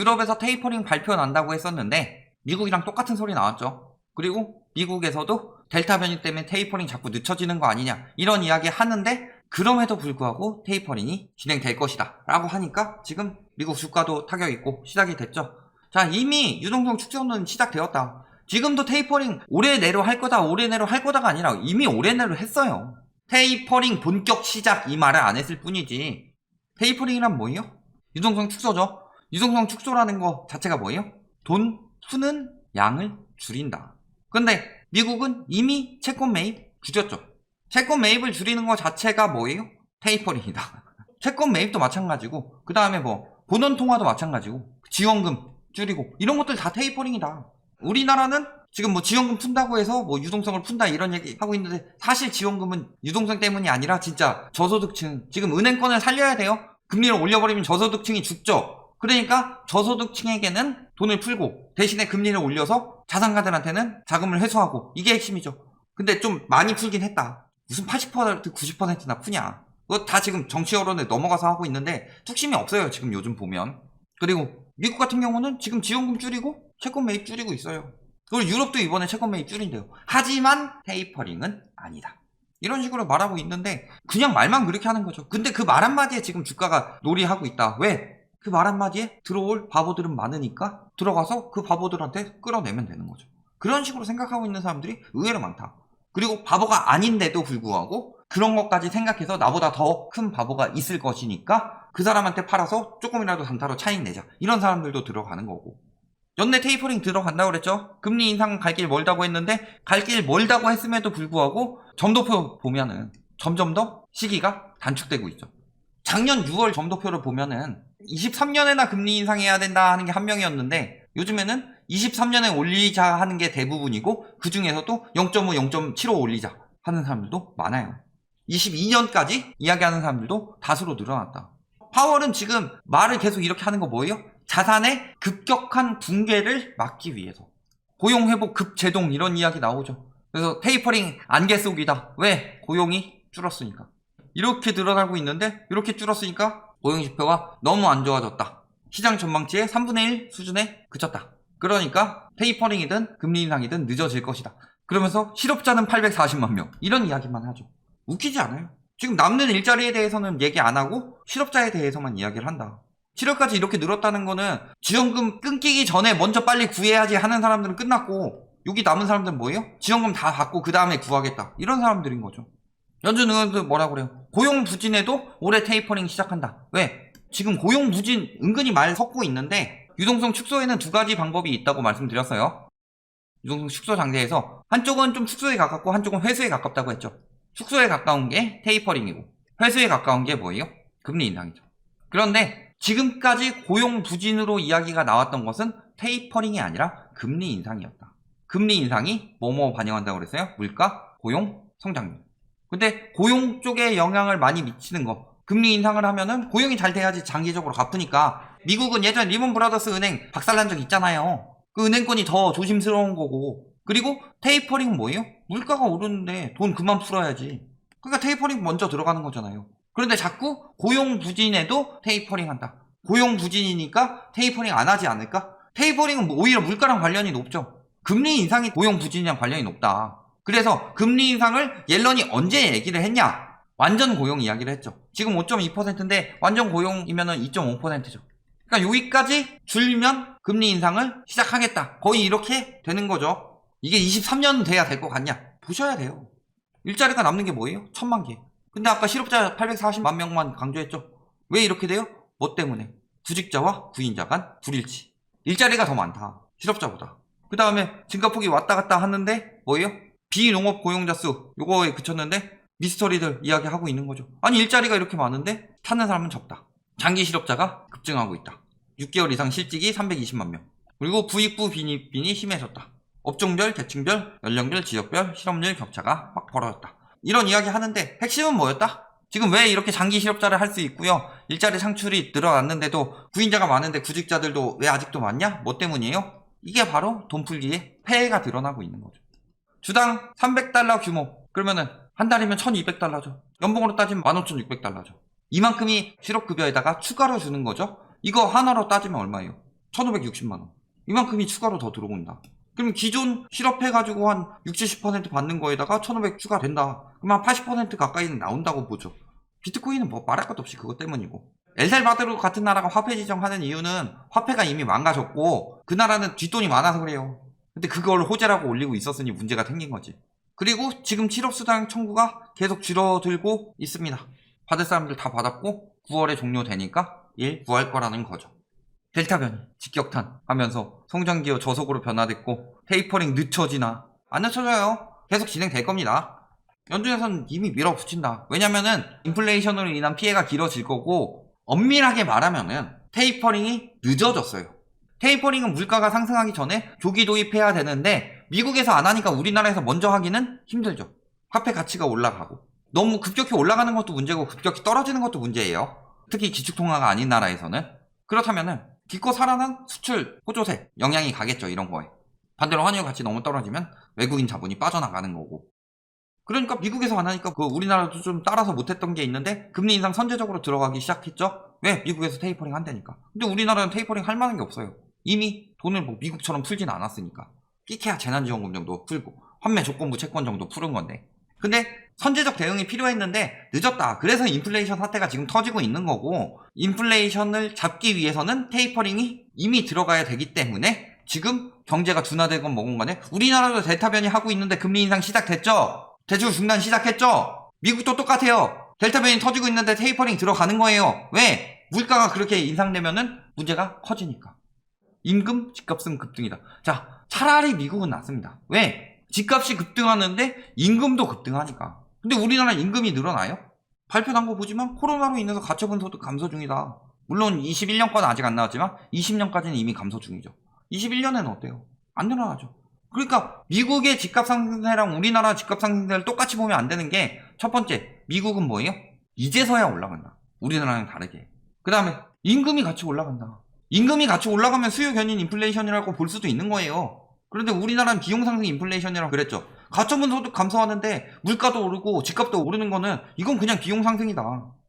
유럽에서 테이퍼링 발표 난다고 했었는데 미국이랑 똑같은 소리 나왔죠. 그리고 미국에서도 델타 변이 때문에 테이퍼링 자꾸 늦춰지는 거 아니냐 이런 이야기 하는데 그럼에도 불구하고 테이퍼링이 진행될 것이다 라고 하니까 지금 미국 주가도 타격 있고 시작이 됐죠. 자, 이미 유동성 축소는 시작되었다. 지금도 테이퍼링 올해 내로 할 거다 올해 내로 할 거다가 아니라 이미 올해 내로 했어요. 테이퍼링 본격 시작 이 말을 안 했을 뿐이지. 테이퍼링이란 뭐예요? 유동성 축소죠. 유동성 축소라는 거 자체가 뭐예요? 돈 푸는 양을 줄인다. 근데 미국은 이미 채권 매입 줄였죠. 채권 매입을 줄이는 거 자체가 뭐예요? 테이퍼링이다. 채권 매입도 마찬가지고 그 다음에 뭐 본원 통화도 마찬가지고 지원금 줄이고 이런 것들 다 테이퍼링이다. 우리나라는 지금 뭐 지원금 푼다고 해서 뭐 유동성을 푼다 이런 얘기 하고 있는데 사실 지원금은 유동성 때문이 아니라 진짜 저소득층 지금 은행권을 살려야 돼요. 금리를 올려버리면 저소득층이 죽죠. 그러니까 저소득층에게는 돈을 풀고 대신에 금리를 올려서 자산가들한테는 자금을 회수하고 이게 핵심이죠. 근데 좀 많이 풀긴 했다. 무슨 80% 90%나 푸냐. 그거 다 지금 정치 여론에 넘어가서 하고 있는데 뚝심이 없어요 지금 요즘 보면. 그리고 미국 같은 경우는 지금 지원금 줄이고 채권 매입 줄이고 있어요. 그리고 유럽도 이번에 채권 매입 줄인대요. 하지만 테이퍼링은 아니다. 이런 식으로 말하고 있는데 그냥 말만 그렇게 하는 거죠. 근데 그 말 한마디에 지금 주가가 놀이하고 있다. 왜? 그 말 한마디에 들어올 바보들은 많으니까 들어가서 그 바보들한테 끌어내면 되는 거죠. 그런 식으로 생각하고 있는 사람들이 의외로 많다. 그리고 바보가 아닌데도 불구하고 그런 것까지 생각해서 나보다 더 큰 바보가 있을 것이니까 그 사람한테 팔아서 조금이라도 단타로 차익 내자. 이런 사람들도 들어가는 거고. 연내 테이퍼링 들어간다고 그랬죠. 금리 인상 갈 길 멀다고 했는데 갈 길 멀다고 했음에도 불구하고 점도표 보면은 점점 더 시기가 단축되고 있죠. 작년 6월 점도표를 보면은 23년에나 금리 인상해야 된다 하는 게 한 명이었는데 요즘에는 23년에 올리자 하는 게 대부분이고 그 중에서도 0.5, 0.75 올리자 하는 사람들도 많아요. 22년까지 이야기하는 사람들도 다수로 늘어났다. 파월은 지금 말을 계속 이렇게 하는 거 뭐예요? 자산의 급격한 붕괴를 막기 위해서. 고용회복 급제동 이런 이야기 나오죠. 그래서 테이퍼링 안개 속이다. 왜? 고용이 줄었으니까. 이렇게 늘어나고 있는데 이렇게 줄었으니까 고용지표가 너무 안 좋아졌다. 시장 전망치의 3분의 1 수준에 그쳤다. 그러니까 테이퍼링이든 금리 인상이든 늦어질 것이다. 그러면서 실업자는 840만 명 이런 이야기만 하죠. 웃기지 않아요. 지금 남는 일자리에 대해서는 얘기 안 하고 실업자에 대해서만 이야기를 한다. 7월까지 이렇게 늘었다는 거는 지원금 끊기기 전에 먼저 빨리 구해야지 하는 사람들은 끝났고 여기 남은 사람들은 뭐예요? 지원금 다 받고 그 다음에 구하겠다. 이런 사람들인 거죠. 연준 의원도 뭐라 그래요? 고용 부진에도 올해 테이퍼링 시작한다. 왜? 지금 고용 부진 은근히 말 섞고 있는데 유동성 축소에는 두 가지 방법이 있다고 말씀드렸어요. 유동성 축소 장세에서 한쪽은 좀 축소에 가깝고 한쪽은 회수에 가깝다고 했죠. 축소에 가까운 게 테이퍼링이고 회수에 가까운 게 뭐예요? 금리 인상이죠. 그런데 지금까지 고용 부진으로 이야기가 나왔던 것은 테이퍼링이 아니라 금리 인상이었다. 금리 인상이 뭐뭐 반영한다고 그랬어요? 물가, 고용, 성장률. 근데 고용 쪽에 영향을 많이 미치는 거 금리 인상을 하면은 고용이 잘 돼야지 장기적으로 갚으니까 미국은 예전 리먼 브라더스 은행 박살난 적 있잖아요. 그 은행권이 더 조심스러운 거고 그리고 테이퍼링은 뭐예요? 물가가 오르는데 돈 그만 풀어야지. 그러니까 테이퍼링 먼저 들어가는 거잖아요. 그런데 자꾸 고용 부진에도 테이퍼링 한다. 고용 부진이니까 테이퍼링 안 하지 않을까? 테이퍼링은 오히려 물가랑 관련이 높죠. 금리 인상이 고용 부진이랑 관련이 높다. 그래서 금리 인상을 옐런이 언제 얘기를 했냐? 완전 고용 이야기를 했죠. 지금 5.2%인데 완전 고용이면은 2.5%죠. 그러니까 여기까지 줄면 금리 인상을 시작하겠다. 거의 이렇게 되는 거죠. 이게 23년 돼야 될 것 같냐? 보셔야 돼요. 일자리가 남는 게 뭐예요? 1000만 개. 근데 아까 실업자 840만 명만 강조했죠. 왜 이렇게 돼요? 뭐 때문에? 구직자와 구인자 간 불일치. 일자리가 더 많다. 실업자보다. 그 다음에 증가폭이 왔다 갔다 하는데 뭐예요? 비농업 고용자 수 요거에 그쳤는데 미스터리들 이야기하고 있는 거죠. 아니 일자리가 이렇게 많은데 찾는 사람은 적다. 장기 실업자가 급증하고 있다. 6개월 이상 실직이 320만 명. 그리고 부익부 빈익빈이 심해졌다. 업종별, 계층별, 연령별, 지역별 실업률 격차가 확 벌어졌다. 이런 이야기 하는데 핵심은 뭐였다? 지금 왜 이렇게 장기 실업자를 할 수 있고요. 일자리 창출이 늘어났는데도 구인자가 많은데 구직자들도 왜 아직도 많냐? 뭐 때문이에요? 이게 바로 돈풀기에 폐해가 드러나고 있는 거죠. 주당 300달러 규모. 그러면은 한 달이면 1200달러죠. 연봉으로 따지면 15600달러죠. 이만큼이 실업급여에다가 추가로 주는 거죠. 이거 하나로 따지면 얼마예요? 1560만원. 이만큼이 추가로 더 들어온다. 그럼 기존 실업해가지고 한 60, 70% 받는 거에다가 1500 추가된다. 그럼 한 80% 가까이는 나온다고 보죠. 비트코인은 뭐 말할 것도 없이 그것 때문이고. 엘살바도르 같은 나라가 화폐 지정하는 이유는 화폐가 이미 망가졌고 그 나라는 뒷돈이 많아서 그래요. 근데 그걸 호재라고 올리고 있었으니 문제가 생긴 거지. 그리고 지금 실업수당 청구가 계속 줄어들고 있습니다. 받을 사람들 다 받았고 9월에 종료되니까 일 구할 거라는 거죠. 델타 변이, 직격탄 하면서 성장기어 저속으로 변화됐고 테이퍼링 늦춰지나? 안 늦춰져요. 계속 진행될 겁니다. 연준에서는 이미 밀어붙인다. 왜냐면은 인플레이션으로 인한 피해가 길어질 거고 엄밀하게 말하면은 테이퍼링이 늦어졌어요. 테이퍼링은 물가가 상승하기 전에 조기 도입해야 되는데 미국에서 안 하니까 우리나라에서 먼저 하기는 힘들죠. 화폐 가치가 올라가고 너무 급격히 올라가는 것도 문제고 급격히 떨어지는 것도 문제예요. 특히 기축통화가 아닌 나라에서는. 그렇다면은 기껏 살아난 수출, 호조세 영향이 가겠죠. 이런 거에. 반대로 환율 가치 너무 떨어지면 외국인 자본이 빠져나가는 거고. 그러니까 미국에서 안 하니까 우리나라도 좀 따라서 못했던 게 있는데 금리 인상 선제적으로 들어가기 시작했죠. 왜? 미국에서 테이퍼링 한다니까. 근데 우리나라는 테이퍼링 할 만한 게 없어요. 이미 돈을 뭐 미국처럼 풀진 않았으니까. 끼케야 재난지원금 정도 풀고 환매 조건부 채권 정도 푸른 건데. 근데 선제적 대응이 필요했는데 늦었다. 그래서 인플레이션 사태가 지금 터지고 있는 거고 인플레이션을 잡기 위해서는 테이퍼링이 이미 들어가야 되기 때문에 지금 경제가 둔화되건 뭐건 간에 우리나라도 델타 변이 하고 있는데 금리 인상 시작됐죠. 대출 중단 시작했죠. 미국도 똑같아요. 델타 변이 터지고 있는데 테이퍼링 들어가는 거예요. 왜? 물가가 그렇게 인상되면은 문제가 커지니까. 임금, 집값은 급등이다. 자, 차라리 미국은 낫습니다. 왜? 집값이 급등하는데 임금도 급등하니까. 근데 우리나라 임금이 늘어나요? 발표난 거 보지만 코로나로 인해서 가처분 소득 감소 중이다. 물론 21년 건 아직 안 나왔지만 20년까지는 이미 감소 중이죠. 21년에는 어때요? 안 늘어나죠. 그러니까 미국의 집값 상승세랑 우리나라 집값 상승세를 똑같이 보면 안 되는 게 첫 번째, 미국은 뭐예요? 이제서야 올라간다. 우리나라랑 다르게. 그 다음에 임금이 같이 올라간다. 임금이 같이 올라가면 수요 견인 인플레이션이라고 볼 수도 있는 거예요. 그런데 우리나라는 비용 상승 인플레이션이라고 그랬죠. 가처분 소득 감소하는데 물가도 오르고 집값도 오르는 거는 이건 그냥 비용 상승이다.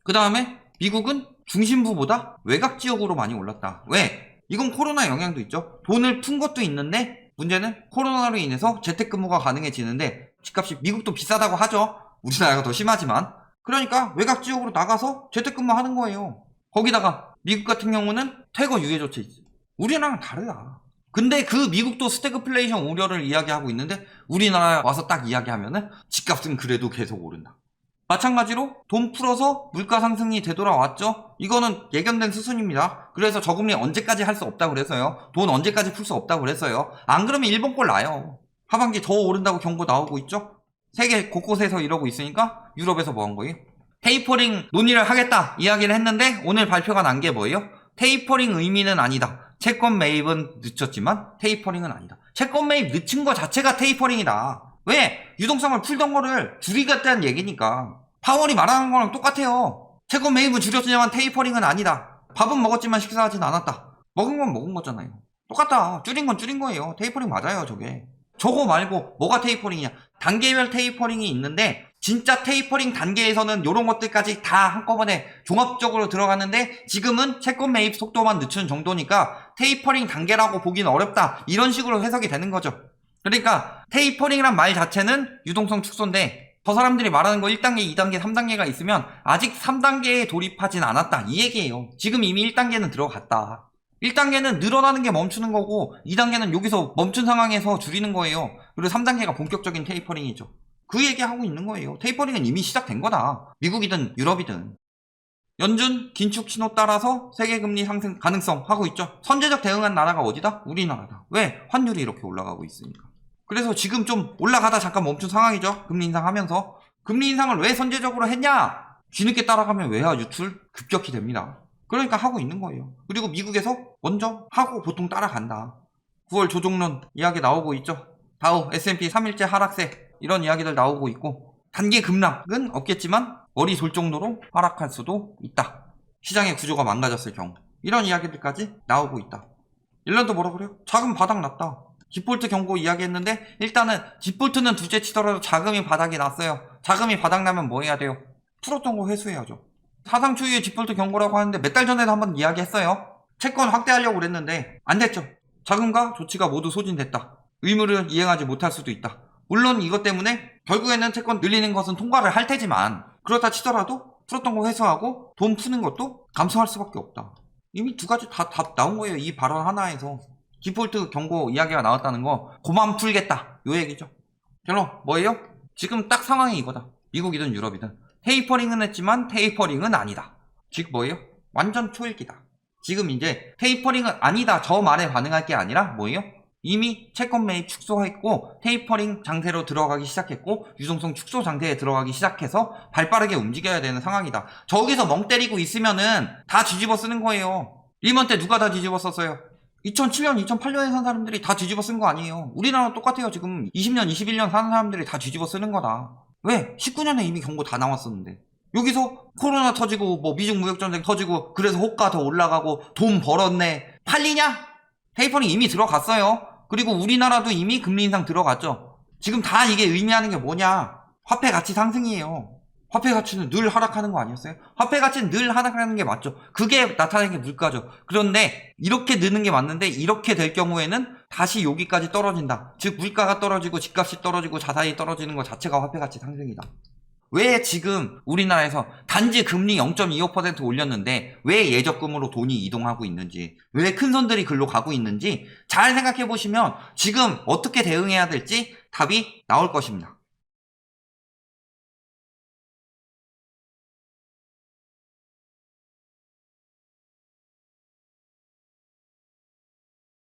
그 다음에 미국은 중심부보다 외곽 지역으로 많이 올랐다. 왜? 이건 코로나 영향도 있죠. 돈을 푼 것도 있는데 문제는 코로나로 인해서 재택근무가 가능해지는데 집값이 미국도 비싸다고 하죠. 우리나라가 더 심하지만. 그러니까 외곽 지역으로 나가서 재택근무 하는 거예요. 거기다가 미국 같은 경우는 퇴거 유예 조치 있어요. 우리나라랑 다르다. 근데 그 미국도 스태그플레이션 우려를 이야기하고 있는데 우리나라 와서 딱 이야기하면은 집값은 그래도 계속 오른다. 마찬가지로 돈 풀어서 물가 상승이 되돌아왔죠. 이거는 예견된 수순입니다. 그래서 저금리 언제까지 할 수 없다고 그래서요. 돈 언제까지 풀 수 없다고 그랬어요. 안 그러면 일본 꼴 나요. 하반기 더 오른다고 경고 나오고 있죠. 세계 곳곳에서 이러고 있으니까 유럽에서 뭐 한 거예요? 테이퍼링 논의를 하겠다 이야기를 했는데 오늘 발표가 난 게 뭐예요? 테이퍼링 의미는 아니다. 채권 매입은 늦췄지만 테이퍼링은 아니다. 채권 매입 늦춘 거 자체가 테이퍼링이다. 왜? 유동성을 풀던 거를 줄이겠다는 얘기니까. 파월이 말하는 거랑 똑같아요. 채권 매입은 줄였지만 테이퍼링은 아니다. 밥은 먹었지만 식사하진 않았다. 먹은 건 먹은 거잖아요. 똑같다. 줄인 건 줄인 거예요. 테이퍼링 맞아요, 저게. 저거 말고 뭐가 테이퍼링이냐. 단계별 테이퍼링이 있는데 진짜 테이퍼링 단계에서는 이런 것들까지 다 한꺼번에 종합적으로 들어가는데 지금은 채권 매입 속도만 늦춘 정도니까 테이퍼링 단계라고 보기는 어렵다. 이런 식으로 해석이 되는 거죠. 그러니까 테이퍼링이란 말 자체는 유동성 축소인데 저 사람들이 말하는 거 1단계, 2단계, 3단계가 있으면 아직 3단계에 돌입하진 않았다. 이 얘기예요. 지금 이미 1단계는 들어갔다. 1단계는 늘어나는 게 멈추는 거고 2단계는 여기서 멈춘 상황에서 줄이는 거예요. 그리고 3단계가 본격적인 테이퍼링이죠. 그 얘기하고 있는 거예요. 테이퍼링은 이미 시작된 거다. 미국이든 유럽이든. 연준 긴축 신호 따라서 세계금리 상승 가능성 하고 있죠. 선제적 대응한 나라가 어디다? 우리나라다. 왜? 환율이 이렇게 올라가고 있으니까. 그래서 지금 좀 올라가다 잠깐 멈춘 상황이죠. 금리 인상하면서. 금리 인상을 왜 선제적으로 했냐? 뒤늦게 따라가면 외화 유출 급격히 됩니다. 그러니까 하고 있는 거예요. 그리고 미국에서 먼저 하고 보통 따라간다. 9월 조정론 이야기 나오고 있죠. 다우, S&P 3일째 하락세 이런 이야기들 나오고 있고 단기 급락은 없겠지만 머리 돌 정도로 하락할 수도 있다. 시장의 구조가 망가졌을 경우 이런 이야기들까지 나오고 있다. 일런도 뭐라 그래요? 자금 바닥 났다. 디폴트 경고 이야기했는데 일단은 디폴트는 둘째 치더라도 자금이 바닥이 났어요. 자금이 바닥 나면 뭐 해야 돼요? 풀었던 거 회수해야죠. 사상 초유의 디폴트 경고라고 하는데 몇 달 전에도 한번 이야기했어요. 채권 확대하려고 그랬는데 안 됐죠. 자금과 조치가 모두 소진됐다. 의무를 이행하지 못할 수도 있다. 물론 이것 때문에 결국에는 채권 늘리는 것은 통과를 할 테지만 그렇다 치더라도 풀었던 거 회수하고 돈 푸는 것도 감소할 수밖에 없다. 이미 두 가지 다 나온 거예요. 이 발언 하나에서. 디폴트 경고 이야기가 나왔다는 거 고만 풀겠다. 요 얘기죠. 결론 뭐예요? 지금 딱 상황이 이거다. 미국이든 유럽이든 테이퍼링은 했지만 테이퍼링은 아니다. 즉 뭐예요? 완전 초읽기다. 지금 이제 테이퍼링은 아니다 저 말에 반응할 게 아니라 뭐예요? 이미 채권 매입 축소했고 테이퍼링 장세로 들어가기 시작했고 유동성 축소 장세에 들어가기 시작해서 발빠르게 움직여야 되는 상황이다. 저기서 멍 때리고 있으면은 다 뒤집어 쓰는 거예요. 리먼 때 누가 다 뒤집어 썼어요? 2007년, 2008년에 산 사람들이 다 뒤집어 쓴 거 아니에요. 우리나라랑 똑같아요. 지금 20년, 21년 사는 사람들이 다 뒤집어 쓰는 거다. 왜? 19년에 이미 경고 다 나왔었는데. 여기서 코로나 터지고 뭐 미중 무역전쟁 터지고 그래서 호가 더 올라가고 돈 벌었네. 팔리냐? 테이퍼링 이미 들어갔어요. 그리고 우리나라도 이미 금리 인상 들어갔죠. 지금 다 이게 의미하는 게 뭐냐? 화폐 가치 상승이에요. 화폐 가치는 늘 하락하는 거 아니었어요? 화폐 가치는 늘 하락하는 게 맞죠. 그게 나타내는 게 물가죠. 그런데 이렇게 느는 게 맞는데 이렇게 될 경우에는 다시 여기까지 떨어진다. 즉 물가가 떨어지고 집값이 떨어지고 자산이 떨어지는 것 자체가 화폐 가치 상승이다. 왜 지금 우리나라에서 단지 금리 0.25% 올렸는데 왜 예적금으로 돈이 이동하고 있는지, 왜 큰 손들이 글로 가고 있는지 잘 생각해 보시면 지금 어떻게 대응해야 될지 답이 나올 것입니다.